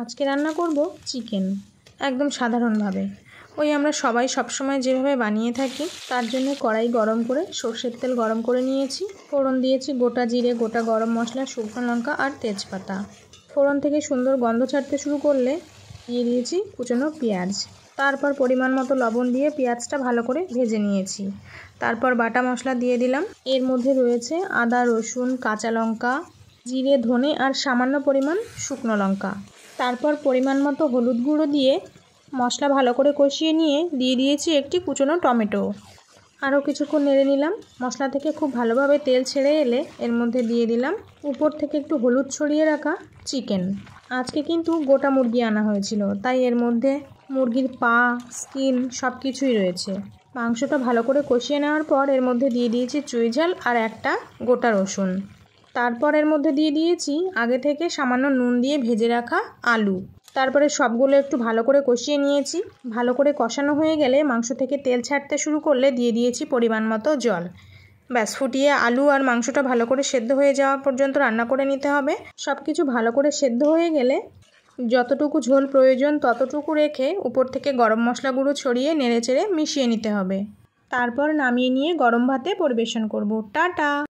আজকে রান্না করব চিকেন, একদম সাধারণভাবে। ওই আমরা সবাই সবসময় যেভাবে বানিয়ে থাকি। তার জন্য কড়াই গরম করে সর্ষের তেল গরম করে নিয়েছি। ফোড়ন দিয়েছি গোটা জিরে, গোটা গরম মশলা, শুকনো লঙ্কা আর তেজপাতা। ফোড়ন থেকে সুন্দর গন্ধ ছাড়তে শুরু করলে দিয়ে দিয়েছি কুচনো পেঁয়াজ। তারপর পরিমাণ মতো লবণ দিয়ে পেঁয়াজটা ভালো করে ভেজে নিয়েছি। তারপর বাটা মশলা দিয়ে দিলাম। এর মধ্যে রয়েছে আদা, রসুন, কাঁচা লঙ্কা, জিরে, ধনে আর সামান্য পরিমাণ শুকনো লঙ্কা। তারপর পরিমাণ মতো হলুদ গুঁড়ো দিয়ে মশলা ভালো করে কষিয়ে নিয়ে দিয়ে দিয়েছি একটি কুচনো টমেটো। আরও কিছুক্ষণ নেড়ে নিলাম। মশলা থেকে খুব ভালোভাবে তেল ছেড়ে এলে এর মধ্যে দিয়ে দিলাম উপর থেকে একটু হলুদ ছড়িয়ে রাখা চিকেন। আজকে কিন্তু গোটা মুরগি আনা হয়েছিল, তাই এর মধ্যে মুরগির পা, স্কিন সব কিছুই রয়েছে। মাংসটা ভালো করে কষিয়ে নেওয়ার পর এর মধ্যে দিয়ে দিয়েছি চুই ঝাল আর একটা গোটা রসুন। তারপর এর মধ্যে দিয়ে দিয়েছি আগে থেকে সামান্য নুন দিয়ে ভেজে রাখা আলু। তারপরে সবগুলো একটু ভালো করে কষিয়ে নিয়েছি। ভালো করে কষানো হয়ে গেলে মাংস থেকে তেল ছাড়তে শুরু করলে দিয়ে দিয়েছি পরিমাণ মতো জল। ব্যাস, ফুটিয়ে আলু আর মাংসটা ভালো করে সেদ্ধ হয়ে যাওয়া পর্যন্ত রান্না করে নিতে হবে। সব কিছু ভালো করে সেদ্ধ হয়ে গেলে যতটুকু ঝোল প্রয়োজন ততটুকু রেখে উপর থেকে গরম মশলা গুঁড়ো ছড়িয়ে নেড়েচেড়ে মিশিয়ে নিতে হবে। তারপর নামিয়ে নিয়ে গরম ভাতে পরিবেশন করব। টাটা।